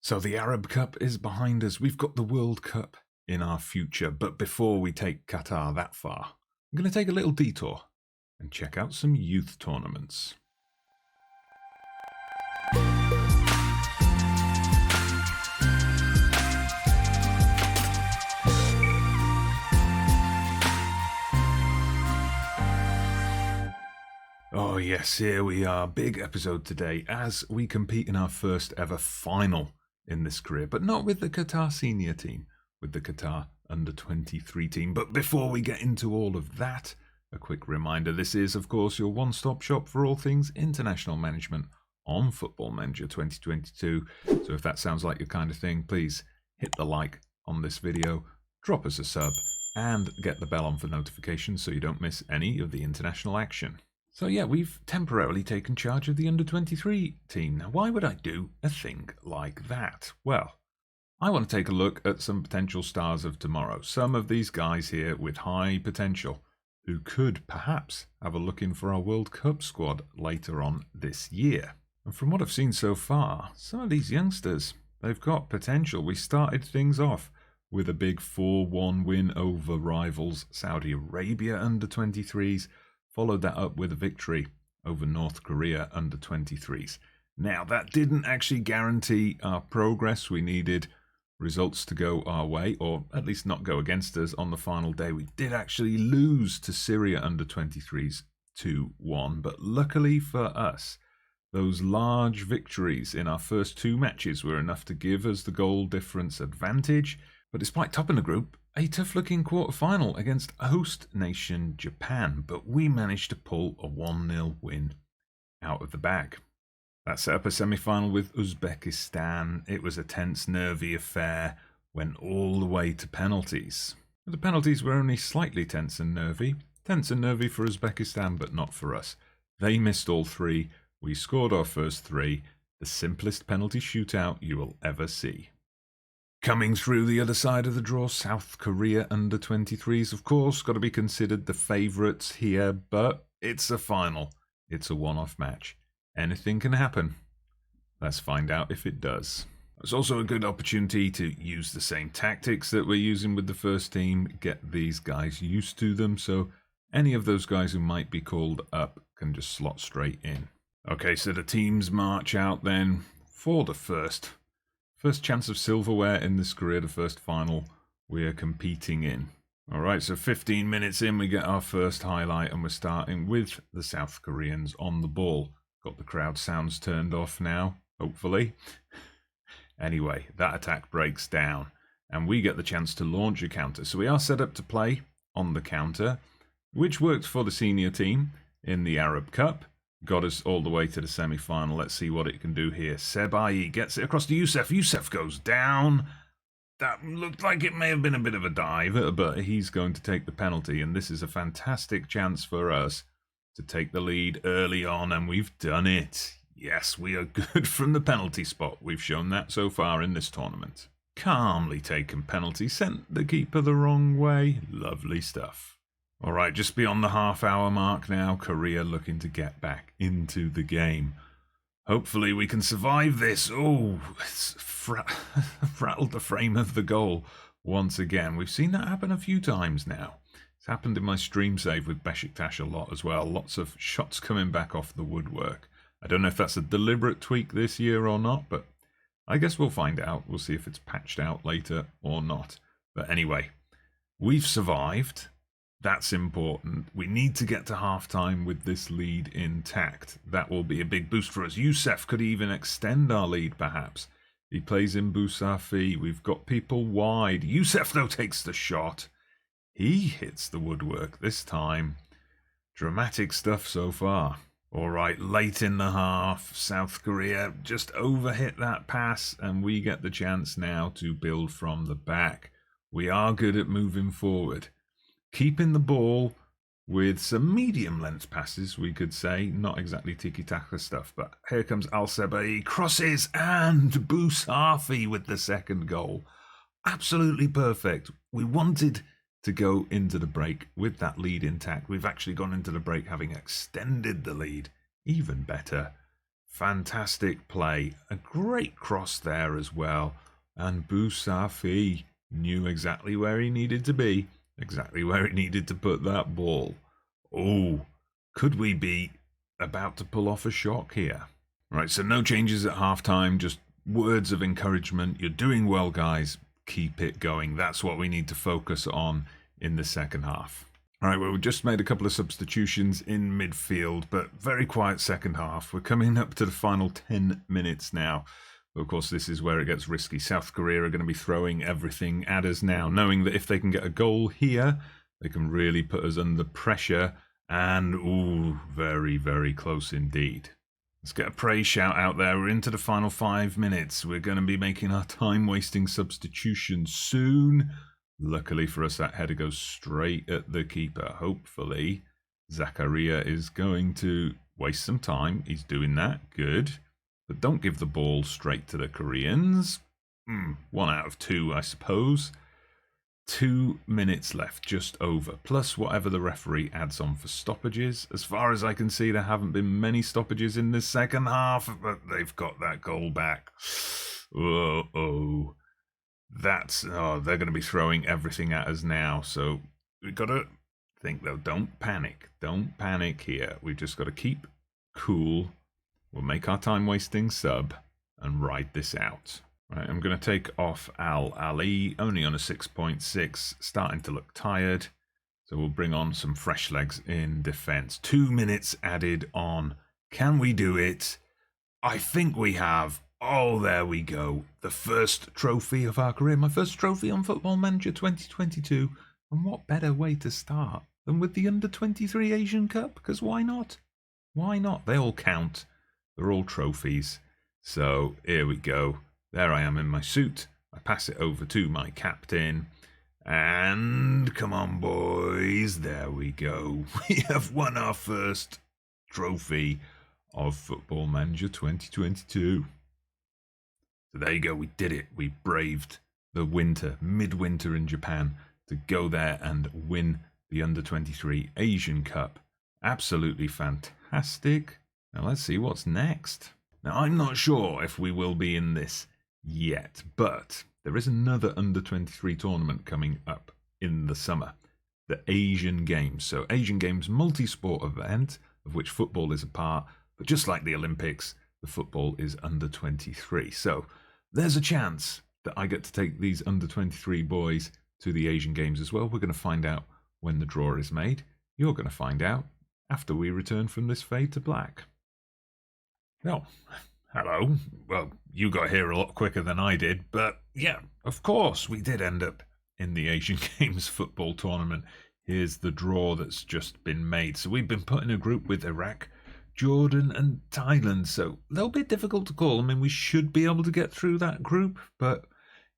So the Arab Cup is behind us. We've got the World Cup in our future. But before we take Qatar that far, I'm going to take a little detour and check out some youth tournaments. Oh yes, here we are. Big episode today as we compete in our first ever final in this career, but not with the Qatar senior team, with the Qatar under-23 team. But before we get into all of that, a quick reminder, this is of course your one-stop shop for all things international management on Football Manager 2022. So if that sounds like your kind of thing, please hit the like on this video, drop us a sub, and get the bell on for notifications so you don't miss any of the international action. So yeah, we've temporarily taken charge of the under-23 team. Now, why would I do a thing like that? Well, I want to take a look at some potential stars of tomorrow. Some of these guys here with high potential who could perhaps have a look in for our World Cup squad later on this year. And from what I've seen so far, some of these youngsters, they've got potential. We started things off with a big 4-1 win over rivals Saudi Arabia under-23s. Followed that up with a victory over North Korea under-23s. Now, that didn't actually guarantee our progress. We needed results to go our way, or at least not go against us on the final day. We did actually lose to Syria under-23s 2-1, but luckily for us, those large victories in our first two matches were enough to give us the goal difference advantage. But despite topping the group, a tough-looking quarter-final against host nation Japan, but we managed to pull a 1-0 win out of the bag. That set up a semi-final with Uzbekistan. It was a tense, nervy affair, went all the way to penalties. But the penalties were only slightly tense and nervy for Uzbekistan, but not for us. They missed all three. We scored our first three, the simplest penalty shootout you will ever see. Coming through the other side of the draw, South Korea under-23s, of course, got to be considered the favourites here, but it's a final. It's a one-off match. Anything can happen. Let's find out if it does. It's also a good opportunity to use the same tactics that we're using with the first team, get these guys used to them, so any of those guys who might be called up can just slot straight in. Okay, so the teams march out then for the first chance of silverware in this career, the first final we're competing in. Alright, so 15 minutes in, we get our first highlight, and we're starting with the South Koreans on the ball. Got the crowd sounds turned off now, hopefully. Anyway, that attack breaks down, and we get the chance to launch a counter. So we are set up to play on the counter, which worked for the senior team in the Arab Cup. Got us all the way to the semi-final. Let's see what it can do here. Sebai gets it across to Youssef. Youssef goes down. That looked like it may have been a bit of a dive, but he's going to take the penalty. And this is a fantastic chance for us to take the lead early on. And we've done it. Yes, we are good from the penalty spot. We've shown that so far in this tournament. Calmly taken penalty. Sent the keeper the wrong way. Lovely stuff. All right, just beyond the half-hour mark now, Korea looking to get back into the game. Hopefully we can survive this. Oh, it's rattled the frame of the goal once again. We've seen that happen a few times now. It's happened in my stream save with Besiktas a lot as well. Lots of shots coming back off the woodwork. I don't know if that's a deliberate tweak this year or not, but I guess we'll find out. We'll see if it's patched out later or not. But anyway, we've survived. That's important. We need to get to halftime with this lead intact. That will be a big boost for us. Youssef could even extend our lead, perhaps. He plays in Bousafi. We've got people wide. Youssef, though, takes the shot. He hits the woodwork this time. Dramatic stuff so far. All right, late in the half, South Korea just overhit that pass, and we get the chance now to build from the back. We are good at moving forward. Keeping the ball with some medium-length passes, we could say. Not exactly tiki-taka stuff, but here comes Al-Sebai, crosses, and Bousafi with the second goal. Absolutely perfect. We wanted to go into the break with that lead intact. We've actually gone into the break having extended the lead. Even better. Fantastic play. A great cross there as well. And Bousafi knew exactly where he needed to be, exactly where he needed to put that ball. Oh, could we be about to pull off a shock here? Right, so no changes at halftime, just words of encouragement. You're doing well, guys. Keep it going. That's what we need to focus on in the second half. All right, well, we just made a couple of substitutions in midfield, but very quiet second half. We're coming up to the final 10 minutes now. But of course, this is where it gets risky. South Korea are going to be throwing everything at us now, knowing that if they can get a goal here, they can really put us under pressure. And, ooh, very, very close indeed. Let's get a praise shout out there. We're into the final 5 minutes. We're going to be making our time-wasting substitution soon. Luckily for us, that header goes straight at the keeper. Hopefully, Zakaria is going to waste some time. He's doing that. Good. But don't give the ball straight to the Koreans. 1 out of 2, I suppose. 2 minutes left, just over. Plus whatever the referee adds on for stoppages. As far as I can see, there haven't been many stoppages in the second half, but they've got that goal back. Uh-oh. They're going to be throwing everything at us now. So we've got to think, though, don't panic. Don't panic here. We've just got to keep cool. We'll make our time-wasting sub and ride this out. Right, I'm going to take off Al Ali, only on a 6.6, starting to look tired. So we'll bring on some fresh legs in defence. 2 minutes added on. Can we do it? I think we have. Oh, there we go. The first trophy of our career. My first trophy on Football Manager 2022. And what better way to start than with the Under-23 Asian Cup? Because why not? Why not? They all count. They're all trophies. So here we go. There I am in my suit. I pass it over to my captain. And come on, boys. There we go. We have won our first trophy of Football Manager 2022. So there you go, we did it. We braved the winter, midwinter in Japan to go there and win the Under-23 Asian Cup. Absolutely fantastic. Now let's see what's next. Now I'm not sure if we will be in this yet, but there is another Under-23 tournament coming up in the summer. The Asian Games. So Asian Games multi-sport event, of which football is a part, but just like the Olympics, the football is Under-23. So there's a chance that I get to take these Under-23 boys to the Asian Games as well. We're going to find out when the draw is made. You're going to find out after we return from this fade to black. Oh, hello. Well, you got here a lot quicker than I did, but yeah, of course, we did end up in the Asian Games football tournament. Here's the draw that's just been made. So we've been put in a group with Iraq, Jordan and Thailand, so a little bit difficult to call. I mean, we should be able to get through that group, but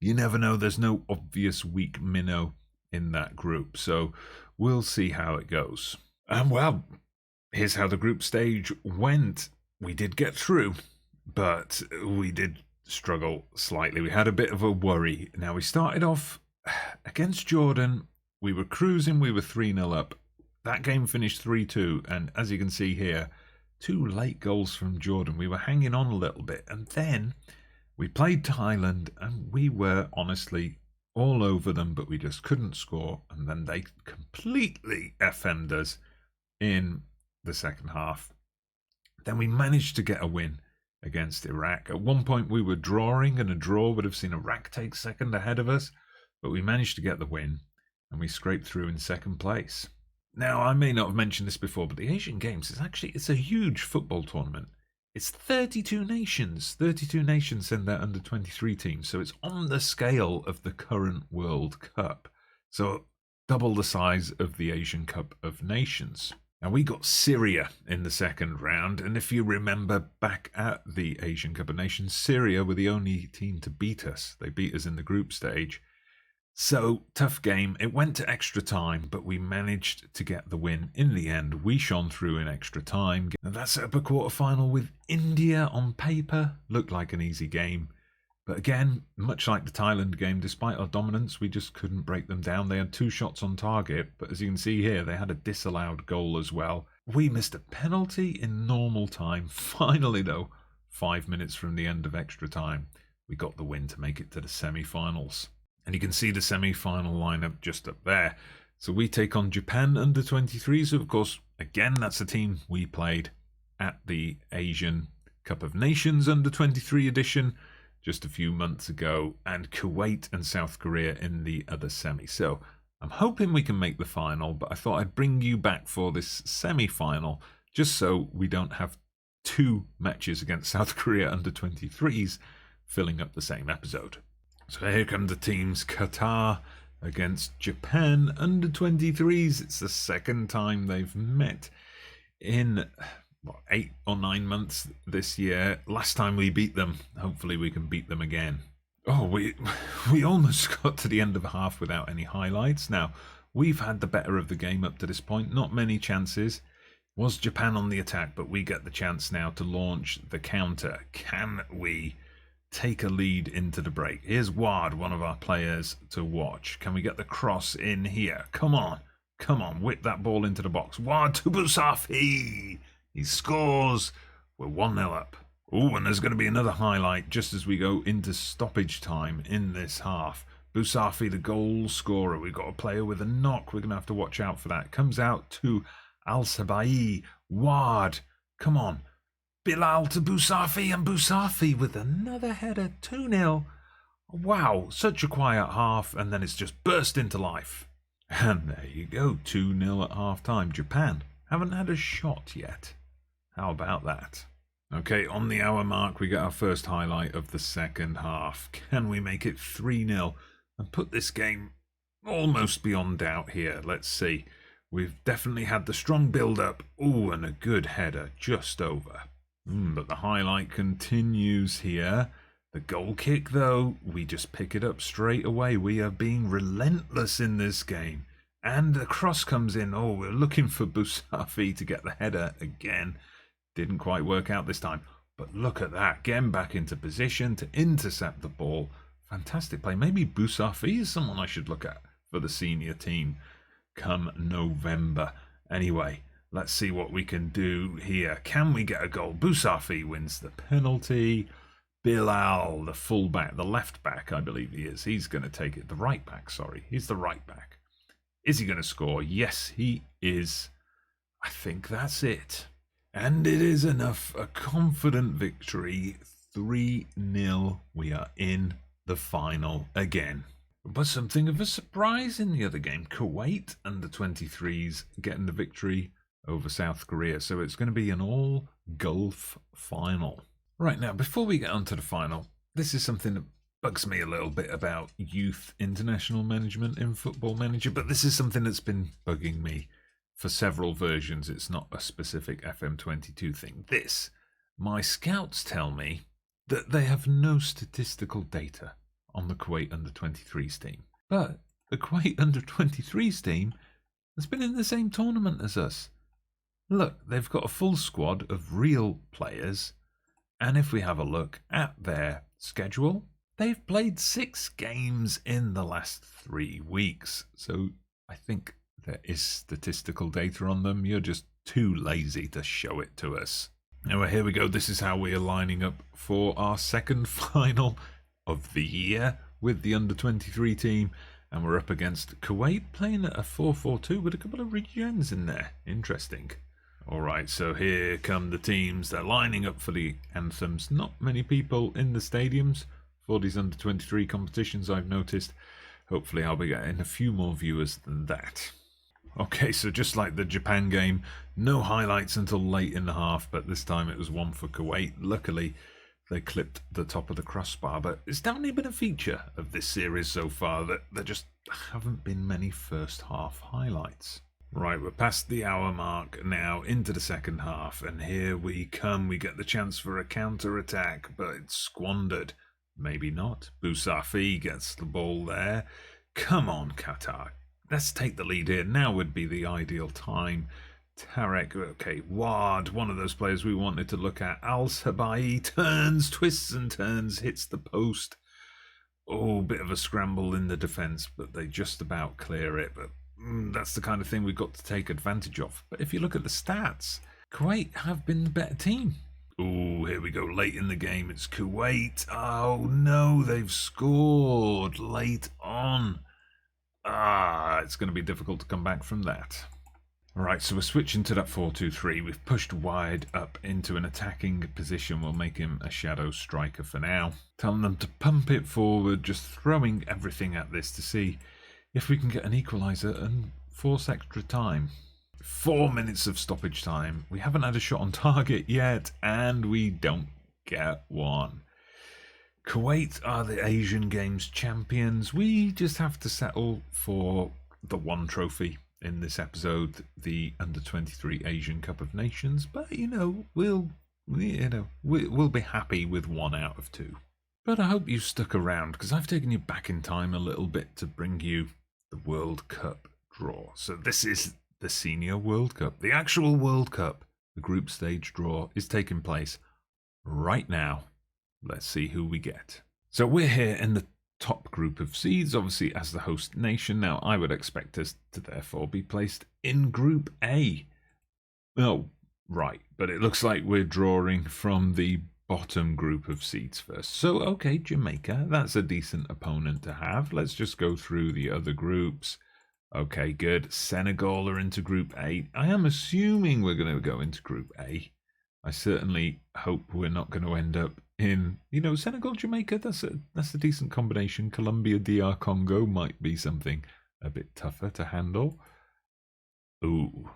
you never know. There's no obvious weak minnow in that group, so we'll see how it goes. And well, here's how the group stage went. We did get through, but we did struggle slightly. We had a bit of a worry. Now, we started off against Jordan. We were cruising. We were 3-0 up. That game finished 3-2, and as you can see here, 2 late goals from Jordan. We were hanging on a little bit, and then we played Thailand, and we were honestly all over them, but we just couldn't score, and then they completely FM'd us in the second half. Then we managed to get a win against Iraq. At one point we were drawing, and a draw would have seen Iraq take second ahead of us, but we managed to get the win, and we scraped through in second place. Now, I may not have mentioned this before, but the Asian Games it's a huge football tournament. It's 32 nations. 32 nations send their under-23 teams, so it's on the scale of the current World Cup. So double the size of the Asian Cup of Nations. Now, we got Syria in the second round, and if you remember back at the Asian Cup of Nations, Syria were the only team to beat us. They beat us in the group stage. So, tough game. It went to extra time, but we managed to get the win in the end. We shone through in extra time. And that set up a quarter-final with India on paper. Looked like an easy game. But again, much like the Thailand game, despite our dominance, we just couldn't break them down. They had 2 shots on target, but as you can see here, they had a disallowed goal as well. We missed a penalty in normal time. Finally, though, 5 minutes from the end of extra time, we got the win to make it to the semi-finals. And you can see the semi-final lineup just up there. So we take on Japan under 23. So of course, again, that's a team we played at the Asian Cup of Nations under 23 edition just a few months ago, and Kuwait and South Korea in the other semi. So I'm hoping we can make the final, but I thought I'd bring you back for this semi-final just so we don't have 2 matches against South Korea under 23s filling up the same episode. So here come the teams. Qatar against Japan under 23s. It's the second time they've met in 8 or 9 months this year. Last time we beat them. Hopefully we can beat them again. Oh, we almost got to the end of the half without any highlights. Now, we've had the better of the game up to this point. Not many chances. Was Japan on the attack, but we get the chance now to launch the counter. Can we take a lead into the break? Here's Ward, one of our players to watch. Can we get the cross in here? Come on. Come on. Whip that ball into the box. Ward to Busafi. He scores. We're 1-0 up. Oh, and there's going to be another highlight just as we go into stoppage time in this half. Busafi, the goal scorer. We've got a player with a knock. We're going to have to watch out for that. Comes out to Al-Sabai. Ward. Come on. Bilal to Busafi, and Busafi with another header. 2-0. Wow, such a quiet half, and then it's just burst into life. And there you go, 2-0 at half-time. Japan haven't had a shot yet. How about that? Okay, on the hour mark, we get our first highlight of the second half. Can we make it 3-0 and put this game almost beyond doubt here? Let's see. We've definitely had the strong build-up. Ooh, and a good header just over. But the highlight continues here. The goal kick, though, we just pick it up straight away. We are being relentless in this game. And the cross comes in. Oh, we're looking for Busafi to get the header again. Didn't quite work out this time. But look at that. Getting back into position to intercept the ball. Fantastic play. Maybe Busafi is someone I should look at for the senior team come November. Anyway, let's see what we can do here. Can we get a goal? Busafi wins the penalty. Bilal, the fullback, the left back, I believe he is. He's going to take it. The right back, sorry. He's the right back. Is he going to score? Yes, he is. I think that's it. And it is enough. A confident victory. 3-0. We are in the final again. But something of a surprise in the other game. Kuwait under 23s getting the victory over South Korea. So it's going to be an all-Gulf final. Right, now, before we get on to the final, this is something that bugs me a little bit about youth international management in Football Manager, but this is something that's been bugging me for several versions. It's not a specific FM22 thing. My scouts tell me that they have no statistical data on the Kuwait under-23s team. But the Kuwait under-23s team has been in the same tournament as us. Look, they've got a full squad of real players. And if we have a look at their schedule, they've played 6 games in the last 3 weeks. So I think there is statistical data on them. You're just too lazy to show it to us. Anyway, here we go. This is how we are lining up for our second final of the year with the under-23 team. And we're up against Kuwait, playing at a 4-4-2 with a couple of regens in there. Interesting. Alright, so here come the teams. They're lining up for the anthems. Not many people in the stadiums for these under-23 competitions, I've noticed. Hopefully I'll be getting a few more viewers than that. Okay, so just like the Japan game, no highlights until late in the half, but this time it was one for Kuwait. Luckily, they clipped the top of the crossbar, but it's definitely been a feature of this series so far that there just haven't been many first half highlights. Right, we're past the hour mark now into the second half, and here we come. We get the chance for a counter-attack, but it's squandered. Maybe not. Busafi gets the ball there. Come on, Qatar. Let's take the lead here. Now would be the ideal time. Tarek, okay, Ward, one of those players we wanted to look at. Al-Sabai turns, twists and turns, hits the post. Oh, bit of a scramble in the defence, but they just about clear it, but that's the kind of thing we've got to take advantage of. But if you look at the stats, Kuwait have been the better team. Ooh, here we go. Late in the game, it's Kuwait. Oh no, they've scored late on. It's going to be difficult to come back from that. Alright, so we're switching to that 4-2-3. We've pushed wide up into an attacking position. We'll make him a shadow striker for now. Telling them to pump it forward, just throwing everything at this to see if we can get an equaliser and force extra time. 4 minutes of stoppage time. We haven't had a shot on target yet, and we don't get one. Kuwait are the Asian Games champions. We just have to settle for the one trophy in this episode, the Under-23 Asian Cup of Nations. But, we'll be happy with 1 out of 2. But I hope you stuck around, because I've taken you back in time a little bit to bring you the World Cup draw. So this is the Senior World Cup, the actual World Cup. The group stage draw is taking place right now. Let's see who we get. So we're here in the top group of seeds, obviously as the host nation. Now I would expect us to therefore be placed in Group A. Oh, right, but it looks like we're drawing from the bottom group of seeds first. So, okay, Jamaica, that's a decent opponent to have. Let's just go through the other groups. Okay, good. Senegal are into Group A. I am assuming we're going to go into Group A. I certainly hope we're not going to end up in, Senegal, Jamaica. That's a decent combination. Colombia, DR Congo might be something a bit tougher to handle. Ooh.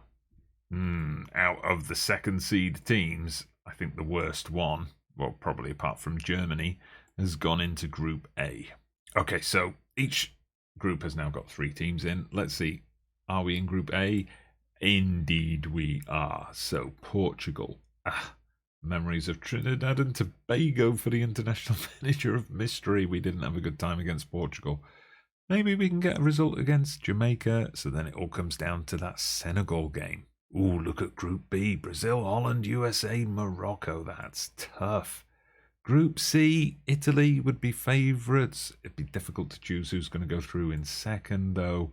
Out of the second seed teams, I think the worst one, well, probably apart from Germany, has gone into Group A. Okay, so each group has now got 3 teams in. Let's see. Are we in Group A? Indeed we are. So Portugal. Memories of Trinidad and Tobago for the international manager of mystery. We didn't have a good time against Portugal. Maybe we can get a result against Jamaica. So then it all comes down to that Senegal game. Ooh, look at Group B. Brazil, Holland, USA, Morocco. That's tough. Group C, Italy would be favourites. It'd be difficult to choose who's going to go through in second, though.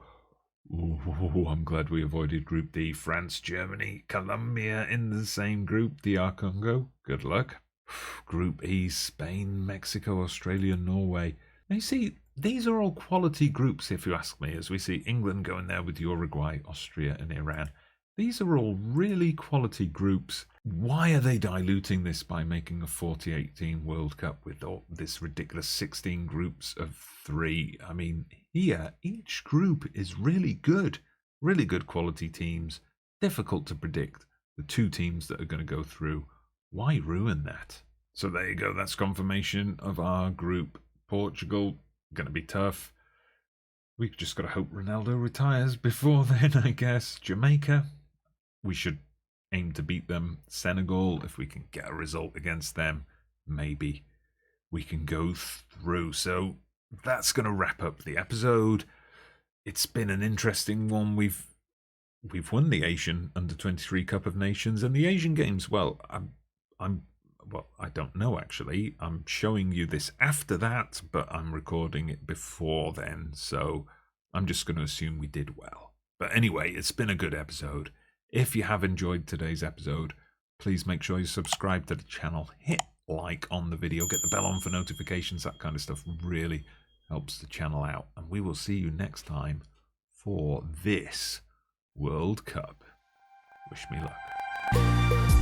Ooh, I'm glad we avoided Group D. France, Germany, Colombia in the same group. DR Congo, good luck. Group E, Spain, Mexico, Australia, Norway. Now you see, these are all quality groups if you ask me, as we see England going there with Uruguay, Austria and Iran. These are all really quality groups. Why are they diluting this by making a 48-team World Cup with all this ridiculous 16 groups of 3? I mean, here, each group is really good quality teams. Difficult to predict the 2 teams that are going to go through. Why ruin that? So there you go. That's confirmation of our group. Portugal, going to be tough. We've just got to hope Ronaldo retires before then, I guess. Jamaica, we should aim to beat them. Senegal, if we can get a result against them, maybe we can go through. So that's going to wrap up the episode. It's been an interesting one. We've won the Asian Under-23 Cup of Nations and the Asian Games. Well, I don't know actually. I'm showing you this after that, but I'm recording it before then, so I'm just going to assume we did well. But anyway, it's been a good episode. If you have enjoyed today's episode, please make sure you subscribe to the channel, hit like on the video, get the bell on for notifications. That kind of stuff really helps the channel out. And we will see you next time for this World Cup. Wish me luck.